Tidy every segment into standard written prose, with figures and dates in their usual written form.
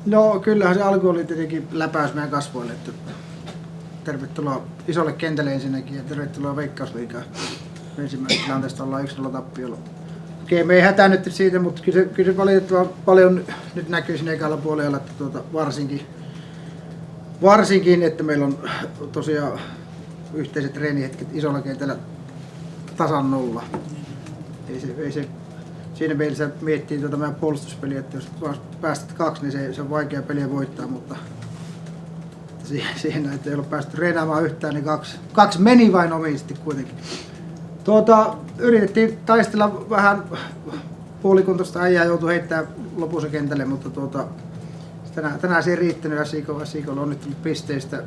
No kyllähän se alku oli tietenkin läpäys meidän kasvoille, että tervetuloa isolle kentälle ensinnäkin ja tervetuloa Veikkausliigaan. Ensimmäisestä tilanteesta ollaan 1-0 tappiolla. Okei, me ei hätäännytty siitä, mutta kyllä se valitettavan paljon nyt näkyy siinä ekalla puolella, että varsinkin, että meillä on tosiaan yhteiset treenihetket isolla kentällä tasan 0. Ei se siinä mielessä miettii meidän puolustuspeliä, että jos päästät 2, niin se on vaikea peliä voittaa, mutta siihen että ei ole päästy treenaamaan yhtään, niin 2 meni vain omisti kuitenkin. Yritettiin taistella vähän, puolikuntoista äijää joutui heittämään lopussa kentälle, mutta tänään se ei riittänyt. SJK:lla on nyt pisteistä.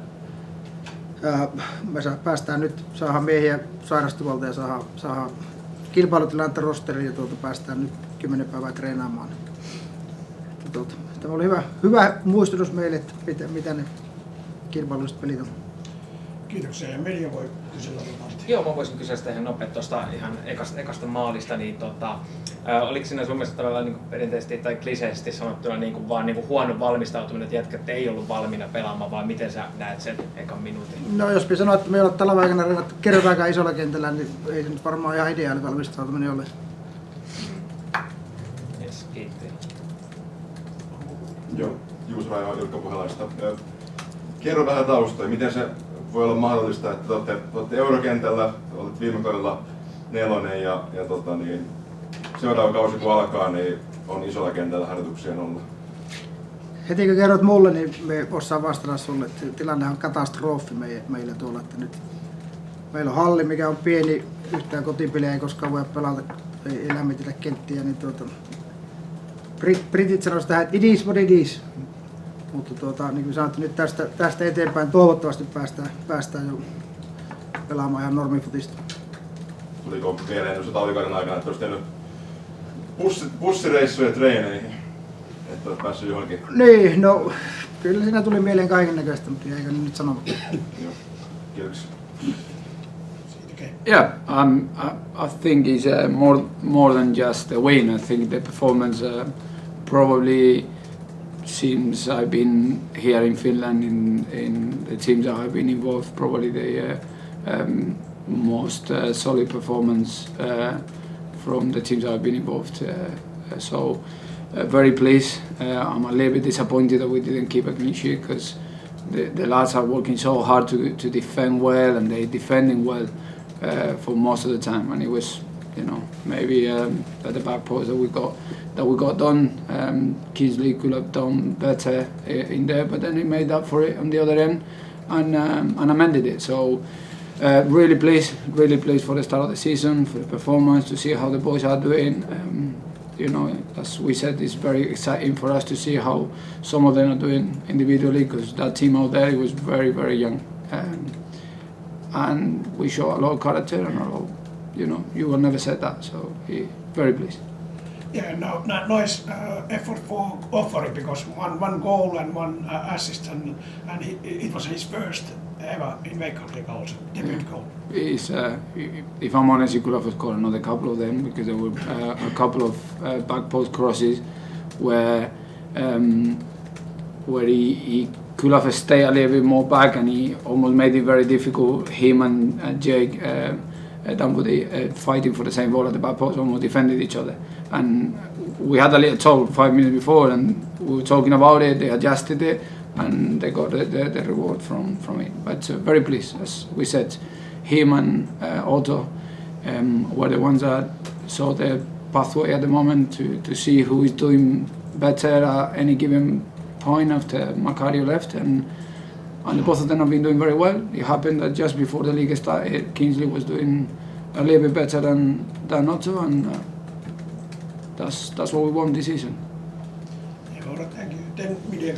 Me päästään nyt, saadaan miehiä sairastuvalta ja saadaan kilpailutilannetta rosteriin ja päästään nyt 10 päivää treenaamaan. Tämä oli hyvä muistutus meille, että mitä ne kilpailulliset pelit on. Kiitoksia. Ja media voi kysellä varmasti. Joo, mä voisin kysyä sitä ihan nopeasti tuosta ihan ekasta maalista. Niin oliko siinä sun mielestä tavallaan niin perinteisesti tai kliseisesti sanottuna niin vaan niin huono valmistautuminen, että jätkät ei ollut valmiina pelaamaan, vai miten sä näet sen ekan minuutin? No jos sanoa, että me ei ole tällä aikana kertaakaan isolla kentällä, niin ei se nyt varmaan ihan ideaali valmistautuminen ole. Yes, kiitos. Joo, Juuso Raija Ilkka Puhelaista. Kerro vähän taustaa, miten se voi olla mahdollista, että te olette eurokentällä, olet viime kaudella 4 ja seuraava kausi kun alkaa, niin on isolla kentällä harjoituksia 0. Heti kun kerrot mulle, niin me osaan vastata sulle, että tilanne on katastrofi meillä tuolla. Että nyt meillä on halli, mikä on pieni, yhtään kotipeliä ei koskaan voi pelata, ei lämmitellä kenttiä. Niin britit sanoisivat tähän, että it is what it is. Mutta niin kuin sanottu, nyt tästä eteenpäin toivottavasti päästään jo pelaamaan ihan normifutista. Tuliko mieleen tuossa talvikauden aikana, että olisi tehnyt bussireissuja treeneihin? Että olet päässyt johonkin? Niin, no kyllä siinä tuli mieleen kaiken näköistä, mutta eikö nyt sanomatta. Joo, kiitoksia. Yeah, I think it's more than just a win. I think the performance probably since I've been here in Finland in the teams that I've been involved, probably the most solid performance from the teams I've been involved. So very pleased. I'm a little bit disappointed that we didn't keep a clean sheet because the lads are working so hard to defend well, and they're defending well for most of the time. And it was, maybe at the back post that we got done. Kingsley could have done better in there, but then he made up for it on the other end and amended it. So really pleased for the start of the season, for the performance, to see how the boys are doing. As we said, it's very exciting for us to see how some of them are doing individually, because that team out there, it was very, very young. And we show a lot of character and a lot, you will never say that, so very pleased. Yeah, no, nice effort for offering, because one goal and 1 assist, and it was his first ever in Veikkausliigan also, debut goal. If I'm honest, he could have scored another couple of them, because there were a couple of back post crosses where he could have stayed a little bit more back, and he almost made it very difficult. Him and Jake Dunwoody fighting for the same ball at the back post, almost defended each other. And we had a little talk 5 minutes before, and we were talking about it. They adjusted it, and they got the reward from it. But very pleased, as we said. Him and Otto were the ones that saw the pathway at the moment to see who is doing better at any given point after Macario left, and both of them have been doing very well. It happened that just before the league started, Kingsley was doing a little bit better than Otto, and that's what we want this season. Thank you. Then media.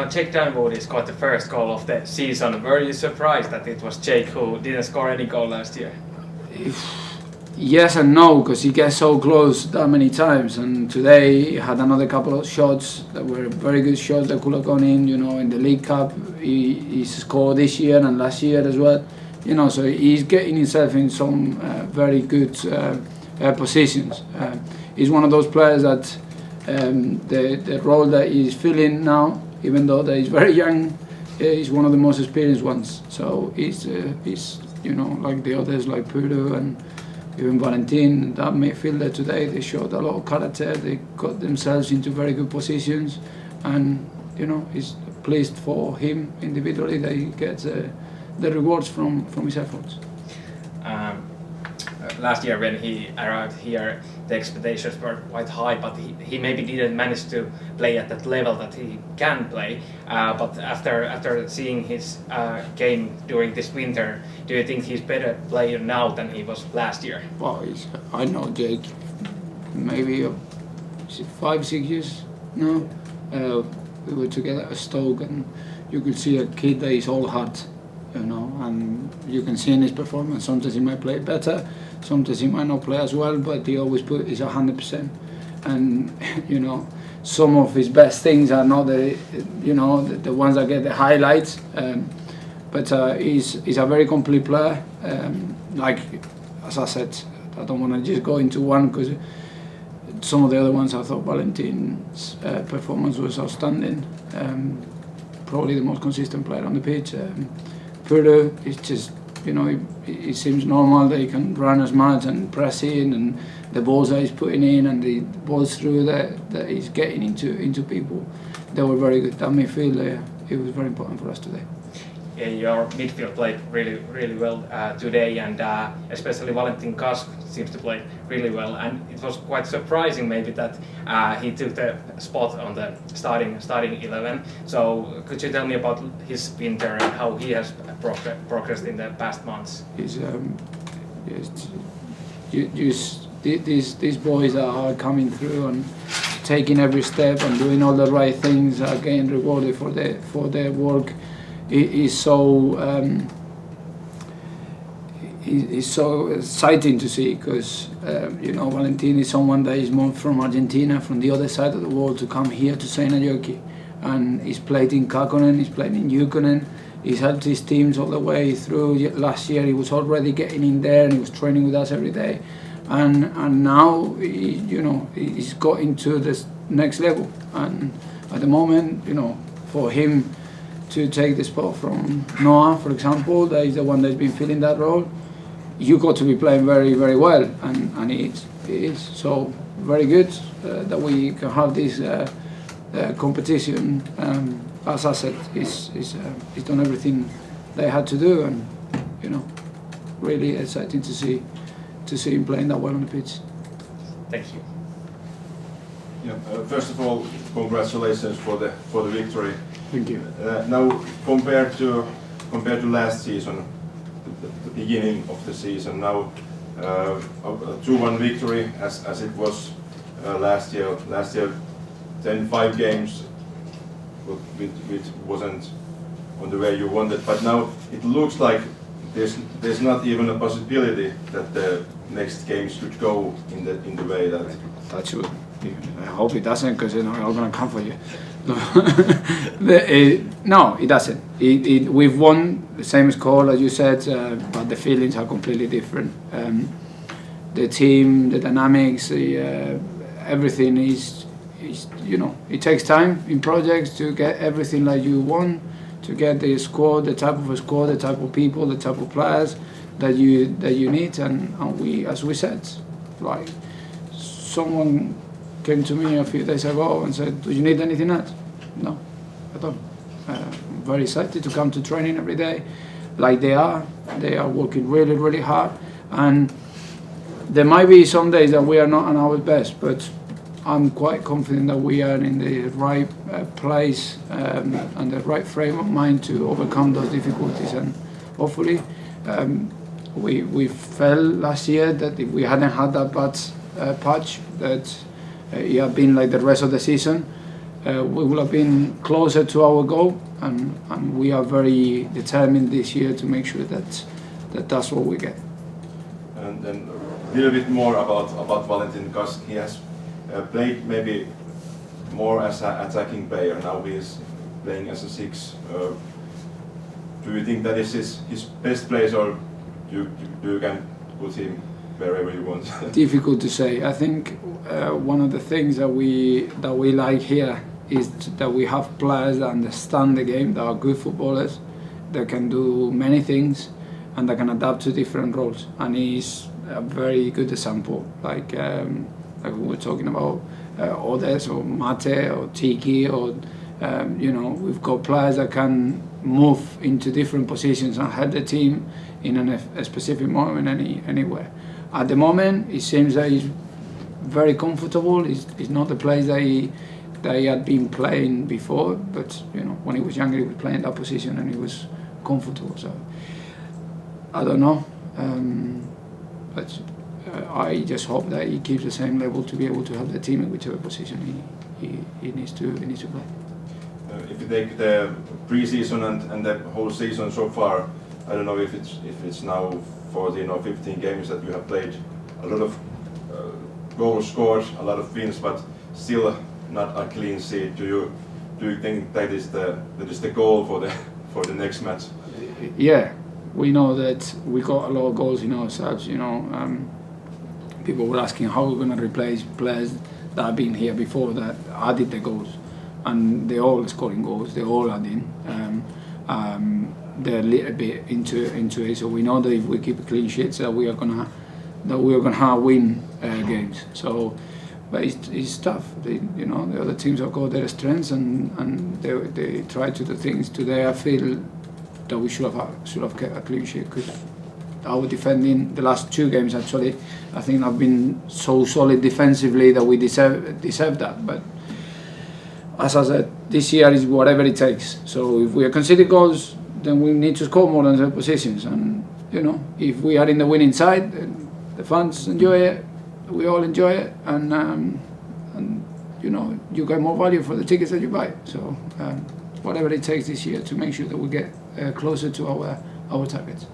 Jake Dunwoody scored the first goal of the season. Were you surprised that it was Jake who didn't score any goal last year? Yes and no, because he gets so close that many times, and today he had another couple of shots that were very good shots that could have gone in. In the League Cup he scored this year and last year as well. So he's getting himself in some very good positions. He's one of those players that the role that he's filling now, even though that he's very young, he's one of the most experienced ones. So he's like the others, like Puru and even Valentin, that midfielder today, they showed a lot of character. They got themselves into very good positions, and he's pleased for him individually that he gets the rewards from his efforts. Last year when he arrived here, the expectations were quite high, but he maybe didn't manage to play at that level that he can play. But after seeing his game during this winter, do you think he's better player now than he was last year? Well, I know Jake maybe 5-6 years now. We were together at Stoke, and you could see a kid that is all heart, and you can see in his performance. Sometimes he might play better, sometimes he might not play as well, but he always put his 100%. And some of his best things are not the ones that get the highlights. But he's a very complete player. Like as I said, I don't want to just go into one because some of the other ones I thought Valentin's performance was outstanding. Probably the most consistent player on the pitch. Puru is just, it seems normal that he can run as much and press in, and the balls that he's putting in and the balls through that he's getting into people, they were very good. That midfield, it was very important for us today. Yeah, your midfield played really, really well today, and especially Valentin Kask seems to play really well. And it was quite surprising, maybe, that he took the spot on the starting 11. So, could you tell me about his winter and how he has progressed in the past months? These boys are coming through and taking every step and doing all the right things, are getting rewarded for their work. It's so exciting to see, because Valentin is someone that is moved from Argentina, from the other side of the world, to come here to Seinäjoki, and he's played in Kakkonen, he's played in Ykkönen, he's helped his teams all the way through. Last year he was already getting in there and he was training with us every day, and now he's got into this next level, and at the moment for him to take the spot from Noah, for example, that is the one that's been filling that role, you got to be playing very, very well, and he is. So very good that we can have this competition. As I said, he's done everything they had to do, and really exciting to see him playing that well on the pitch. Thank you. Yeah, first of all, congratulations for the victory. Thank you. Now, compared to last season, the beginning of the season, now a 2-1 victory as it was last year. Last year, 5 games, which wasn't on the way you wanted. But now it looks like there's not even a possibility that the next games should go in the way that. That's what. I hope it doesn't, because I'm going to come for you. No, it doesn't. We've won the same score as you said, but the feelings are completely different. The team, the dynamics, everything is it takes time in projects to get everything like you want, to get the squad, the type of a squad, the type of people, the type of players that you need, and we, as we said, like someone came to me a few days ago and said, "Do you need anything else?" No, I don't. I'm very excited to come to training every day, like they are. They are working really, really hard, and there might be some days that we are not at our best, but I'm quite confident that we are in the right place and the right frame of mind to overcome those difficulties, and hopefully we felt last year that if we hadn't had that bad patch, that it had been like the rest of the season, we would have been closer to our goal, and we are very determined this year to make sure that's what we get. And then a little bit more about Valentin Kask. He has played maybe more as an attacking player. Now he is playing as a 6. Do you think that is his best place, or you can put him wherever you want? Difficult to say. I think one of the things that we like here is that we have players that understand the game, that are good footballers, that can do many things, and that can adapt to different roles. And he's a very good example, like we were talking about Odes or Mate or Tiki, or we've got players that can move into different positions and help the team in a specific moment anywhere. At the moment, it seems that he's very comfortable. It's not the place that he had been playing before, but when he was younger, he was playing that position and he was comfortable. So I don't know, but I just hope that he keeps the same level to be able to help the team in whichever position he needs to play. If you take the pre-season and the whole season so far, I don't know if it's now 14 or 15 games that you have played, a lot of goals scored, a lot of wins, but still not a clean sheet. Do you think that is the goal for the next match? Yeah, we know that we got a lot of goals in ourselves. People were asking how we're going to replace players that have been here before that added the goals, and they're all scoring goals. They're all adding. They're a little bit into it, so we know that if we keep a clean sheet, that we are gonna win games. So, but it's tough. The other teams have got their strengths, and they try to do things. Today, I feel that we should have kept a clean sheet, because our defending the last 2 games actually, I think have been so solid defensively that we deserve that. But as I said, this year is whatever it takes. So if we are conceding goals, then we need to score more than the positions. And if we are in the winning side, the fans enjoy it, we all enjoy it, and you get more value for the tickets that you buy. So whatever it takes this year to make sure that we get closer to our targets.